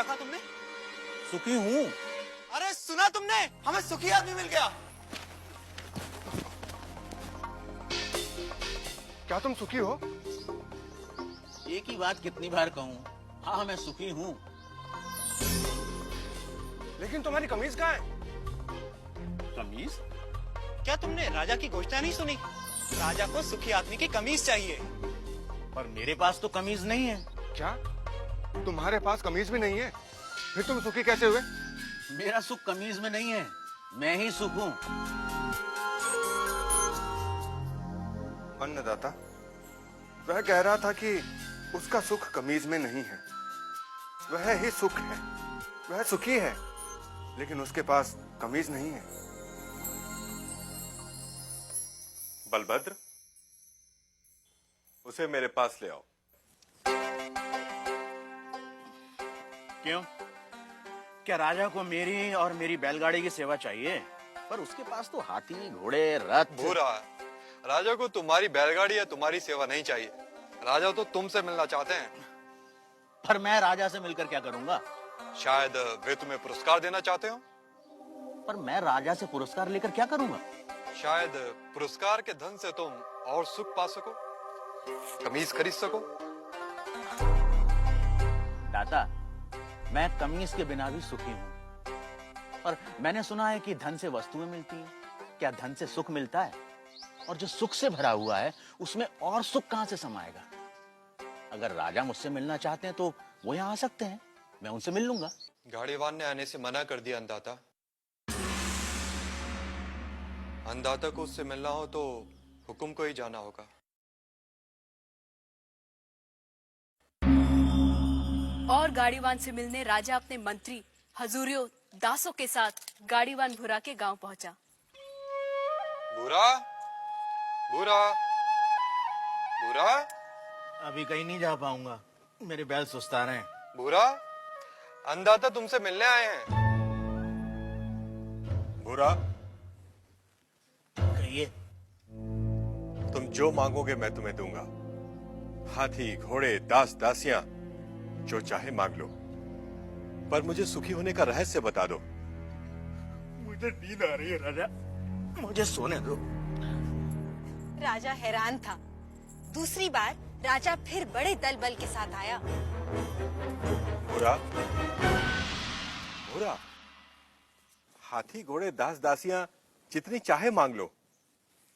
क्या कहा तुमने? सुखी हूँ। अरे सुना तुमने, हमें सुखी आदमी मिल गया। क्या तुम सुखी हो? एक ही बात कितनी बार कहूँ? हाँ मैं सुखी हूँ। लेकिन तुम्हारी कमीज कहाँ है? कमीज? क्या तुमने राजा की घोषणा नहीं सुनी? राजा को सुखी आदमी की कमीज चाहिए। पर मेरे पास तो कमीज नहीं है। क्या तुम्हारे पास कमीज भी नहीं है? फिर तुम सुखी कैसे हुए? मेरा सुख कमीज में नहीं है, मैं ही सुख हूँ। अन्नदाता, वह कह रहा था कि उसका सुख कमीज में नहीं है, वह ही सुख है, वह सुखी है, लेकिन उसके पास कमीज नहीं है। बलभद्र, उसे मेरे पास ले आओ। क्यों? क्या राजा को मेरी और मेरी बैलगाड़ी की सेवा चाहिए? पर उसके पास तो हाथी, घोड़े, रथ। भूरा, राजा को तुम्हारी बैलगाड़ी या तुम्हारी सेवा नहीं चाहिए। राजा तो तुमसे मिलना चाहते हैं। पर मैं राजा से मिलकर क्या करूंगा? शायद वे तुम्हें पुरस्कार देना चाहते हो। पर मैं राजा से पुरस्कार लेकर क्या करूंगा? शायद पुरस्कार के धन से तुम और सुख पा सको, कमीज खरीद सको। दाता, मैं कमीज के बिना भी सुखी हूँ। पर मैंने सुना है कि धन से वस्तुएं मिलती हैं। क्या धन से सुख मिलता है? और जो सुख से भरा हुआ है उसमें और सुख कहां से समाएगा? अगर राजा मुझसे मिलना चाहते हैं तो वो यहाँ आ सकते हैं, मैं उनसे मिल लूंगा। गाड़ीवान ने आने से मना कर दिया अन्नदाता। अन्नदाता को उससे मिलना हो तो हुकुम को ही जाना होगा। और गाड़ीवान से मिलने राजा अपने मंत्री हजूरियों दासों के साथ गाड़ीवान भूरा के गांव पहुंचा। भूरा, भूरा, भूरा, अभी कहीं नहीं जा पाऊंगा, मेरे बैल सुस्ता रहे हैं। भूरा, अन्नदाता तुमसे मिलने आए हैं। भूरा, कहिए। तुम जो मांगोगे मैं तुम्हें दूंगा। हाथी, घोड़े, दास, दासियां, जो चाहे मांग लो, पर मुझे सुखी होने का रहस्य बता दो। मुझे नींद आ रही है राजा, मुझे सोने दो। राजा हैरान था। दूसरी बार राजा फिर बड़े दल बल के साथ आया। भूरा, भूरा, हाथी, घोड़े, दास, दासियां जितनी चाहे मांग लो,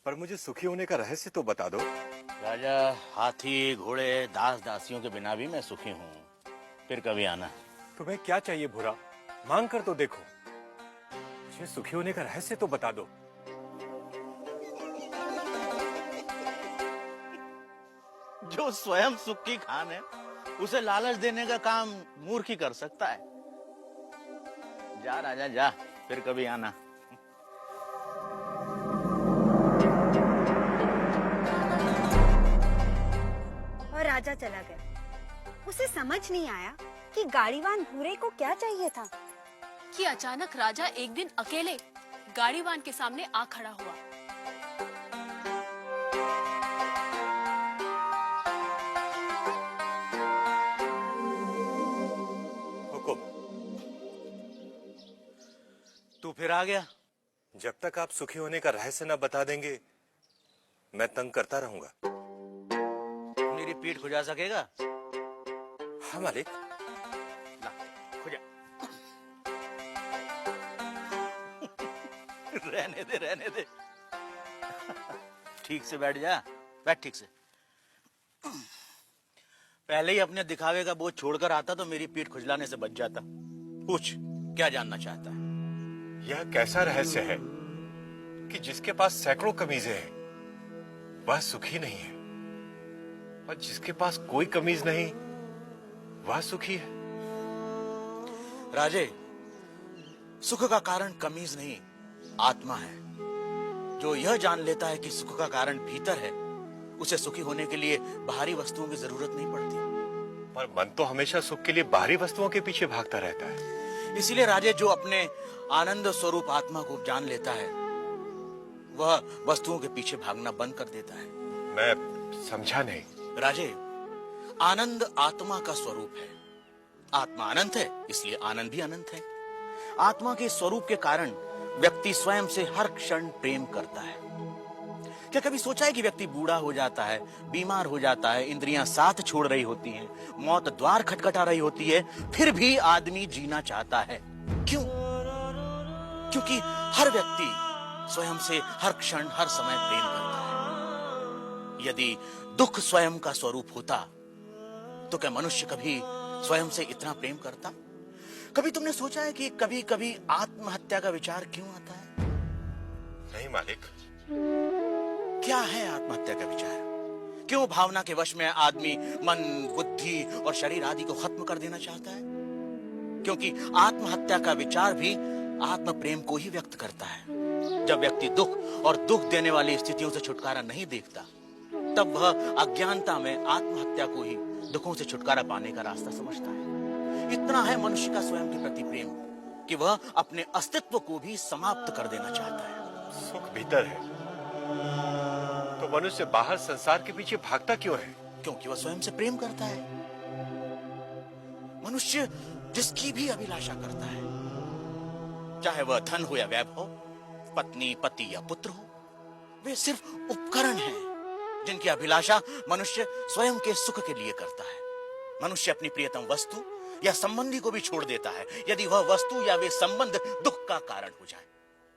पर मुझे सुखी होने का रहस्य तो बता दो। राजा, हाथी, घोड़े, दास, दासियों के बिना भी मैं सुखी हूँ। फिर कभी आना। तुम्हें क्या चाहिए भूरा? मांग कर तो देखो। मुझे सुखी होने का रहस्य तो बता दो। जो स्वयं सुख की खान है उसे लालच देने का काम मूर्ख ही कर सकता है। जा राजा जा, फिर कभी आना। और राजा चला गया। उसे समझ नहीं आया कि गाड़ीवान भूरे को क्या चाहिए था। कि अचानक राजा एक दिन अकेले गाड़ीवान के सामने आ खड़ा हुआ। हुकुम। तू फिर आ गया? जब तक आप सुखी होने का रहस्य न बता देंगे मैं तंग करता रहूंगा। मेरी पीठ खुजा सकेगा? हाँ मालिक। ला, खुजा। रहने दे, रहने दे। ठीक से बैठ जा, बैठ ठीक से। पहले ही अपने दिखावे का बोझ छोड़कर आता तो मेरी पीठ खुजलाने से बच जाता। पूछ, क्या जानना चाहता है? यह कैसा रहस्य है कि जिसके पास सैकड़ों कमीजें हैं वह सुखी नहीं है, और जिसके पास कोई कमीज नहीं वह सुखी है? राजे, सुख का कारण कमीज नहीं, आत्मा है। जो यह जान लेता है कि सुख का कारण भीतर है, उसे सुखी होने के लिए बाहरी वस्तुओं की जरूरत नहीं पड़ती। पर मन तो हमेशा सुख के लिए बाहरी वस्तुओं के पीछे भागता रहता है। इसीलिए राजे, जो अपने आनंद स्वरूप आत्मा को जान लेता है वह वस्तुओं के पीछे भागना बंद कर देता है। मैं समझा नहीं। राजे, आनंद आत्मा का स्वरूप है। आत्मा अनंत है, इसलिए आनंद भी अनंत है। आत्मा के स्वरूप के कारण व्यक्ति स्वयं से हर क्षण प्रेम करता है। क्या कभी सोचा है कि व्यक्ति बूढ़ा हो जाता है, बीमार हो जाता है, इंद्रियां साथ छोड़ रही होती हैं, मौत द्वार खटखटा रही होती है, फिर भी आदमी जीना चाहता है? क्यों? क्योंकि हर व्यक्ति स्वयं से हर क्षण हर समय प्रेम करता है। यदि दुख स्वयं का स्वरूप होता तो क्या मनुष्य कभी स्वयं से इतना प्रेम करता? कभी तुमने सोचा है कि कभी कभी आत्महत्या का विचार क्यों आता है? नहीं मालिक। क्या है आत्महत्या का विचार? क्यों भावना के वश में आदमी मन, बुद्धि और शरीर आदि को खत्म कर देना चाहता है? क्योंकि आत्महत्या का विचार भी आत्म प्रेम को ही व्यक्त करता है। जब व्यक्ति दुख और दुख देने वाली स्थितियों से छुटकारा नहीं देखता, तब वह अज्ञानता में आत्महत्या को ही दुखों से छुटकारा पाने का रास्ता समझता है। इतना है मनुष्य का स्वयं के प्रति प्रेम कि वह अपने अस्तित्व को भी समाप्त कर देना चाहता है। सुख भीतर है तो मनुष्य बाहर संसार के पीछे भागता क्यों है? क्योंकि वह स्वयं से प्रेम करता है। मनुष्य जिसकी भी अभिलाषा करता है, चाहे वह धन हो या वैभव, पत्नी, पति या पुत्र हो, वे सिर्फ उपकरण हैं जिनकी अभिलाषा मनुष्य स्वयं के सुख के लिए करता है। मनुष्य अपनी प्रियतम वस्तु या संबंधी को भी छोड़ देता है यदि वह वस्तु या वे संबंध दुख का कारण हो जाए।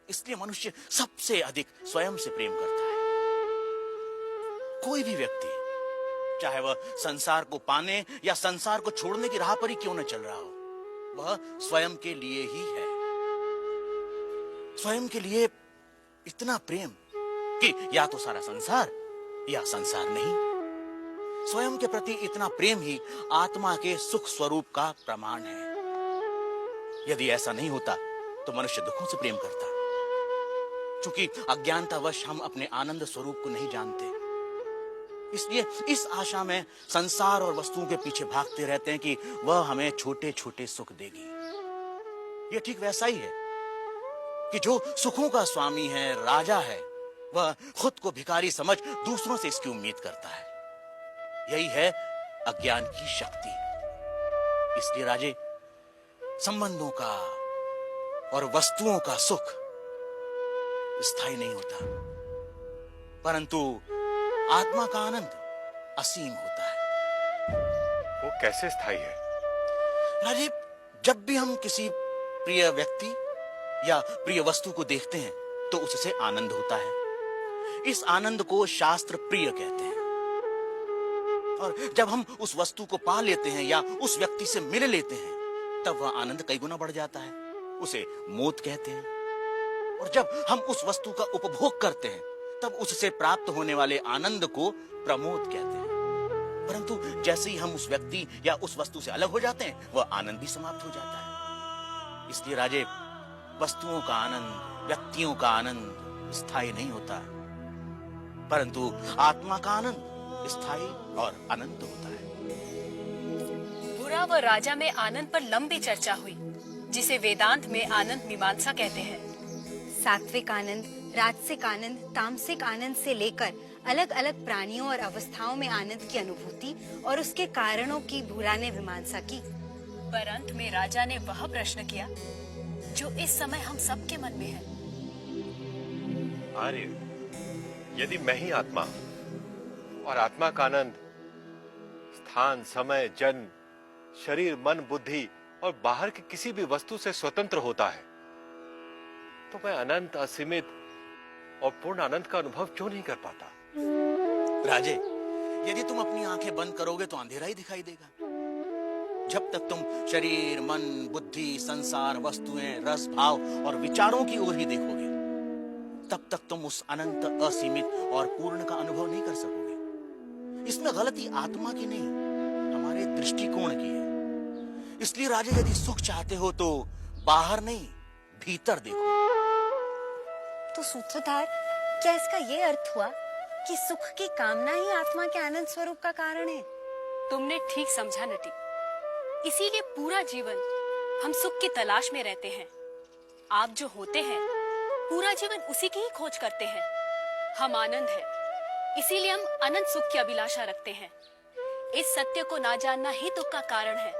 इसलिए मनुष्य सबसे अधिक स्वयं से प्रेम करता है। कोई भी व्यक्ति, चाहे वह संसार को पाने या संसार को छोड़ने की राह पर ही क्यों न चल रहा हो, वह स्वयं के लिए ही है। स्वयं के लिए इतना प्रेम कि या तो सारा संसार या संसार नहीं। स्वयं के प्रति इतना प्रेम ही आत्मा के सुख स्वरूप का प्रमाण है। यदि ऐसा नहीं होता तो मनुष्य दुखों से प्रेम करता। क्योंकि अज्ञानतावश हम अपने आनंद स्वरूप को नहीं जानते, इसलिए इस आशा में संसार और वस्तुओं के पीछे भागते रहते हैं कि वह हमें छोटे छोटे सुख देगी। यह ठीक वैसा ही है कि जो सुखों का स्वामी है, राजा है, वह खुद को भिखारी समझ दूसरों से इसकी उम्मीद करता है। यही है अज्ञान की शक्ति। इसलिए राजे, संबंधों का और वस्तुओं का सुख स्थायी नहीं होता, परंतु आत्मा का आनंद असीम होता है। वो कैसे स्थायी है? राजीव, जब भी हम किसी प्रिय व्यक्ति या प्रिय वस्तु को देखते हैं तो उससे आनंद होता है। इस आनंद को शास्त्र प्रिय कहते हैं। और जब हम उस वस्तु को पा लेते हैं या उस व्यक्ति से मिल लेते हैं, तब वह आनंद कई गुना बढ़ जाता है। उसे मोद कहते हैं। और जब हम उस वस्तु का उपभोग करते हैं, तब उससे प्राप्त होने वाले आनंद को प्रमोद कहते हैं। परंतु जैसे ही हम उस व्यक्ति या उस वस्तु से अलग हो जाते हैं, वह आनंद भी समाप्त हो जाता है। इसलिए राजे, वस्तुओं का आनंद, व्यक्तियों का आनंद स्थायी नहीं होता, परंतु आत्मा का आनंद स्थायी और अनंत होता है। बुरा व राजा में आनंद पर लंबी चर्चा हुई, जिसे वेदांत में आनंद मीमांसा कहते हैं। सात्विक आनंद, राजसिक आनंद, तामसिक आनंद से लेकर अलग अलग प्राणियों और अवस्थाओं में आनंद की अनुभूति और उसके कारणों की बुरा ने मीमांसा की। पर अंत में राजा ने वह प्रश्न किया जो इस समय हम सबके मन में है। आर्य, यदि मैं ही आत्मा और आत्मा का आनंद स्थान, समय, जन्म, शरीर, मन, बुद्धि और बाहर की किसी भी वस्तु से स्वतंत्र होता है, तो मैं अनंत, असीमित और पूर्ण आनंद का अनुभव क्यों नहीं कर पाता? राजे, यदि तुम अपनी आंखें बंद करोगे तो अंधेरा ही दिखाई देगा। जब तक तुम शरीर, मन, बुद्धि, संसार, वस्तुएं, रस, भाव और विचारों की ओर ही देखोगे, तब तक तुम उस अनंत, असीमित और पूर्ण का अनुभव नहीं कर सकोगे। इसमें गलती आत्मा की नहीं, हमारे दृष्टिकोण की है। इसलिए राजे, यदि सुख चाहते हो तो बाहर नहीं, भीतर देखो। तो सूत्रधार, क्या इसका ये अर्थ हुआ कि सुख की कामना ही आत्मा के आनंद स्वरूप का कारण है? तुमने ठीक समझा नटी। इसीलिए पूरा जीवन हम सुख की तलाश में रहते हैं। आप जो होते हैं, पूरा जीवन उसी की ही खोज करते हैं। हम आनंद है, इसीलिए हम अनंत सुख की अभिलाषा रखते हैं। इस सत्य को ना जानना ही दुख का कारण है।